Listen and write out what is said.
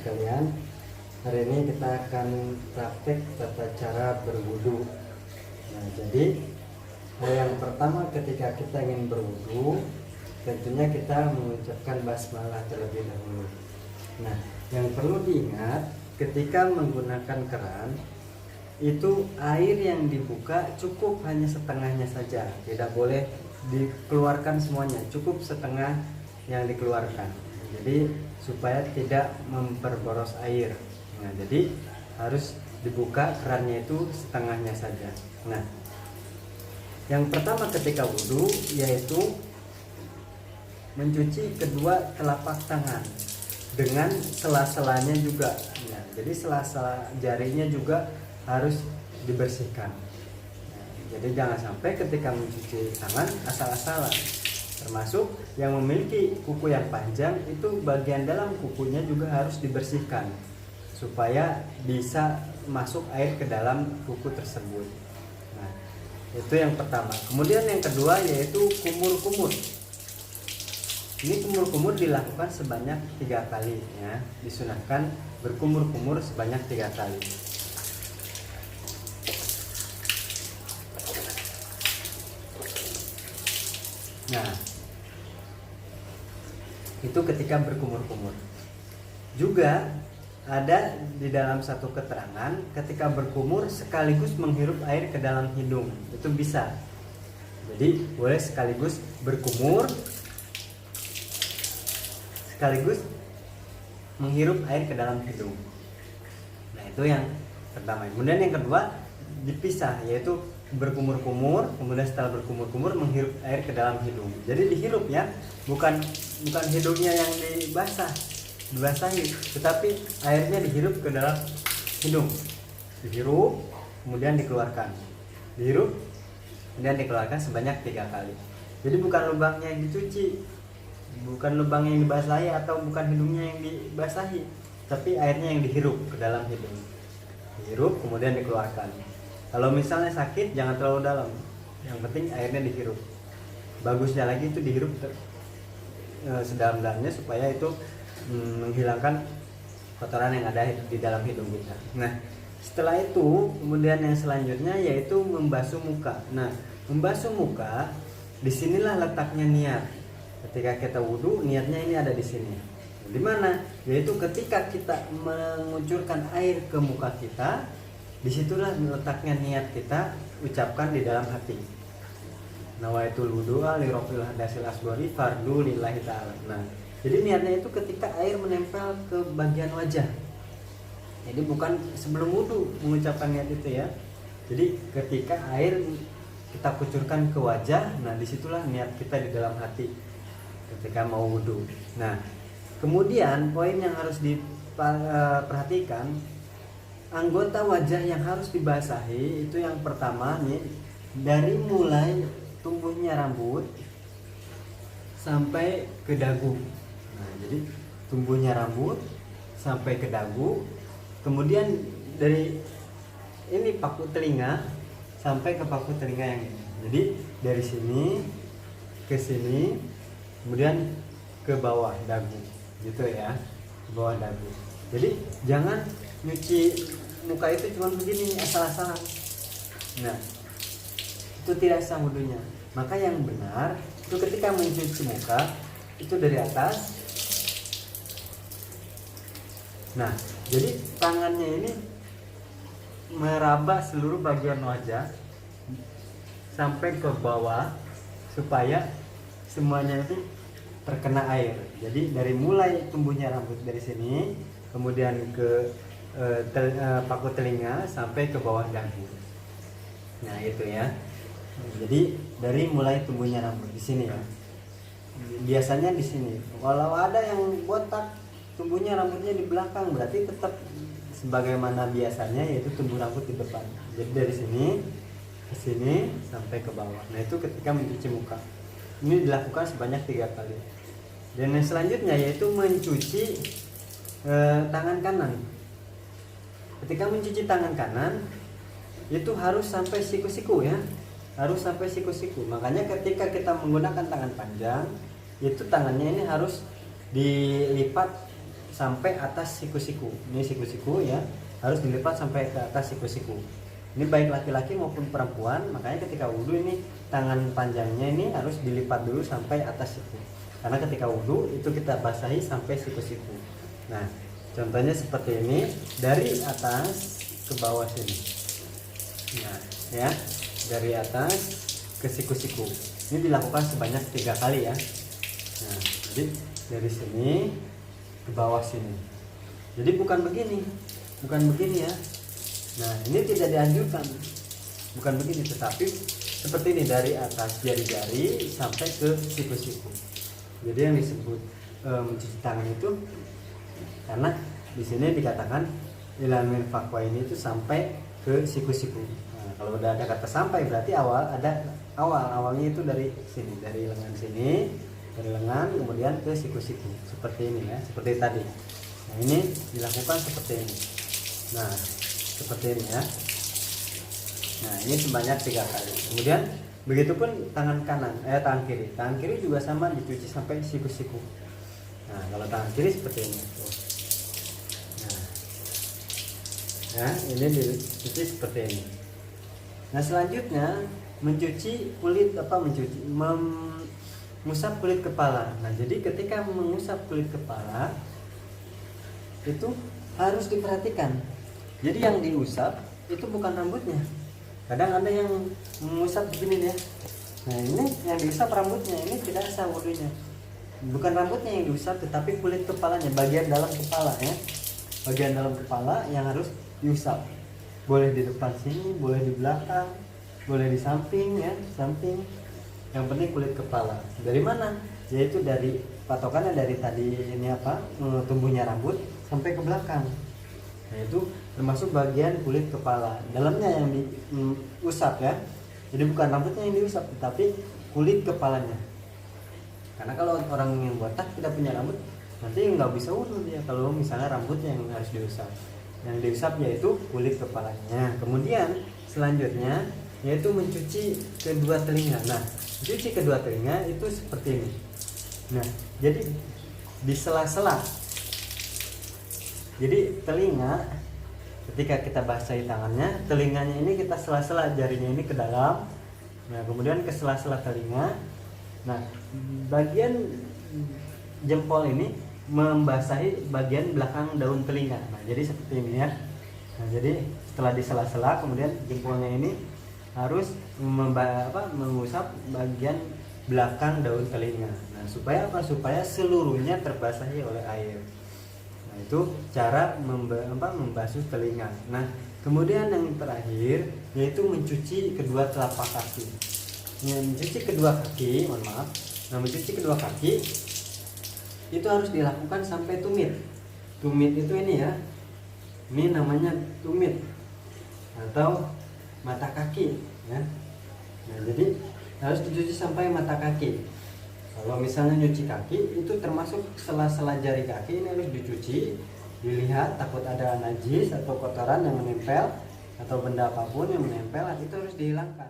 sekalian, hari ini kita akan praktek tata cara berwudu. Nah, jadi hal yang pertama ketika kita ingin berwudu, tentunya kita mengucapkan basmalah terlebih dahulu. Nah, yang perlu diingat ketika menggunakan keran, itu air yang dibuka cukup hanya setengahnya saja, tidak boleh dikeluarkan semuanya, cukup setengah yang dikeluarkan. Jadi supaya tidak memperboros air. Nah, jadi harus dibuka kerannya itu setengahnya saja. Nah, yang pertama ketika wudhu yaitu mencuci kedua telapak tangan dengan sela-selanya juga. Nah, jadi sela-sela jarinya juga harus dibersihkan. Nah, jadi jangan sampai ketika mencuci tangan asal-asalan. Termasuk yang memiliki kuku yang panjang, itu bagian dalam kukunya juga harus dibersihkan supaya bisa masuk air ke dalam kuku tersebut. Nah, itu yang pertama. Kemudian yang kedua yaitu kumur-kumur. Ini kumur-kumur dilakukan sebanyak 3 kali ya. Disunahkan berkumur-kumur sebanyak 3 kali. Nah, itu ketika berkumur-kumur. Juga ada di dalam satu keterangan ketika berkumur sekaligus menghirup air ke dalam hidung, itu bisa. Jadi boleh sekaligus berkumur sekaligus menghirup air ke dalam hidung. Nah, itu yang pertama. Kemudian yang kedua dipisah, yaitu berkumur-kumur, kemudian setelah berkumur-kumur menghirup air ke dalam hidung. Jadi dihirup ya, bukan hidungnya yang dibasahi, tetapi airnya dihirup ke dalam hidung. Dihirup, kemudian dikeluarkan. Dihirup, kemudian dikeluarkan sebanyak 3 kali. Jadi bukan lubangnya yang dicuci, bukan lubang yang dibasahi atau bukan hidungnya yang dibasahi, tapi airnya yang dihirup ke dalam hidung. Dihirup, kemudian dikeluarkan. Kalau misalnya sakit jangan terlalu dalam, yang penting airnya dihirup. Bagusnya lagi itu dihirup sedalam-dalamnya supaya itu menghilangkan kotoran yang ada di dalam hidung kita. Nah, setelah itu kemudian yang selanjutnya yaitu membasuh muka. Nah, membasuh muka disinilah letaknya niat. Ketika kita wudhu, niatnya ini ada di sini. Di mana? Yaitu ketika kita mengucurkan air ke muka kita, disitulah letaknya niat kita ucapkan di dalam hati. Nawaitul wudu'a li rafil hadasil asghari fardu lillahi ta'ala. Nah, jadi niatnya itu ketika air menempel ke bagian wajah. Jadi bukan sebelum wudhu mengucapkan niat itu ya. Jadi ketika air kita kucurkan ke wajah, nah disitulah niat kita di dalam hati ketika mau wudhu. Nah, kemudian poin yang harus diperhatikan, anggota wajah yang harus dibasahi itu yang pertama nih, dari mulai tumbuhnya rambut sampai ke dagu. Nah, jadi tumbuhnya rambut sampai ke dagu, kemudian dari ini paku telinga sampai ke paku telinga yang ini. Jadi dari sini ke sini, kemudian ke bawah dagu, gitu ya, ke bawah dagu. Jadi jangan nyuci muka itu cuma begini asal-asalan. Nah, itu tidak sah wudunya. Maka yang benar itu ketika mencuci muka itu dari atas. Nah, jadi tangannya ini meraba seluruh bagian wajah sampai ke bawah supaya semuanya itu terkena air. Jadi dari mulai tumbuhnya rambut dari sini, kemudian ke paku telinga sampai ke bawah dagu. Nah, itu ya. Jadi dari mulai tumbuhnya rambut di sini ya. Biasanya di sini. Walau ada yang botak tumbuhnya rambutnya di belakang, berarti tetap sebagaimana biasanya, yaitu tumbuh rambut di depan. Jadi dari sini ke sini sampai ke bawah. Nah, itu ketika mencuci muka. Ini dilakukan sebanyak 3 kali. Dan yang selanjutnya yaitu mencuci tangan kanan. Ketika mencuci tangan kanan itu harus sampai siku-siku ya, harus sampai siku-siku. Makanya ketika kita menggunakan tangan panjang, itu tangannya ini harus dilipat sampai atas siku-siku. Ini siku-siku ya, harus dilipat sampai ke atas siku-siku. Ini baik laki-laki maupun perempuan, makanya ketika wudhu ini tangan panjangnya ini harus dilipat dulu sampai atas siku. Karena ketika wudhu itu kita basahi sampai siku-siku. Nah, contohnya seperti ini, dari atas ke bawah sini. Nah, ya, dari atas ke siku-siku. Ini dilakukan sebanyak 3 kali ya. Nah, jadi dari sini ke bawah sini. Jadi bukan begini ya. Nah, ini tidak dianjurkan. Bukan begini, tetapi seperti ini, dari atas jari-jari sampai ke siku-siku. Jadi yang disebut mencuci tangan itu karena di sini dikatakan ilal mirfaq ini itu sampai ke siku-siku. Nah, kalau udah ada kata sampai berarti awalnya itu dari sini, dari lengan sini, dari lengan kemudian ke siku-siku. Seperti ini ya, seperti tadi. Nah, ini dilakukan seperti ini. Nah, seperti ini ya. Nah, ini sebanyak 3 kali. Kemudian begitupun tangan kanan, tangan kiri. Tangan kiri juga sama, dicuci sampai siku-siku. Nah, kalau tangan kiri seperti ini. Nah, ya, ini dicuci seperti ini. Nah, selanjutnya mencuci kulit mengusap kulit kepala. Nah, jadi ketika mengusap kulit kepala itu harus diperhatikan. Jadi yang diusap itu bukan rambutnya. Kadang ada yang mengusap begini ya. Nah, ini yang diusap rambutnya, ini tidak sah wudunya. Bukan rambutnya yang diusap, tetapi kulit kepalanya, bagian dalam kepala ya. Bagian dalam kepala yang harus diusap. Boleh di depan sini, boleh di belakang, boleh di samping ya, samping. Yang penting kulit kepala. Dari mana? Yaitu dari patokannya dari tadi ini tumbuhnya rambut sampai ke belakang. Nah, itu termasuk bagian kulit kepala. Dalamnya yang diusap ya. Jadi bukan rambutnya yang diusap, tetapi kulit kepalanya. Karena kalau orang yang botak tidak punya rambut, nanti nggak bisa wudhu dia kalau misalnya rambutnya yang harus diusap. Yang diusap yaitu kulit kepalanya. Kemudian selanjutnya yaitu mencuci kedua telinga. Nah, mencuci kedua telinga itu seperti ini. Nah, jadi di sela-sela. Jadi telinga ketika kita basahi tangannya, telinganya ini kita sela-sela, jarinya ini ke dalam. Nah, kemudian ke sela-sela telinga. Nah, bagian jempol ini membasahi bagian belakang daun telinga. Nah, jadi seperti ini ya. Nah, jadi setelah di sela-sela, kemudian jempolnya ini harus mengusap bagian belakang daun telinga. Nah, supaya apa? Supaya seluruhnya terbasahi oleh air. Nah, itu cara membasuh telinga. Nah, kemudian yang terakhir yaitu mencuci kedua telapak kaki. Mencuci kedua kaki, mohon maaf. Nah, mencuci kedua kaki itu harus dilakukan sampai tumit. Tumit itu ini ya. Ini namanya tumit atau mata kaki ya. Nah, jadi harus dicuci sampai mata kaki. Kalau misalnya nyuci kaki itu termasuk sela-sela jari kaki ini harus dicuci, dilihat takut ada najis atau kotoran yang menempel atau benda apapun yang menempel, itu harus dihilangkan.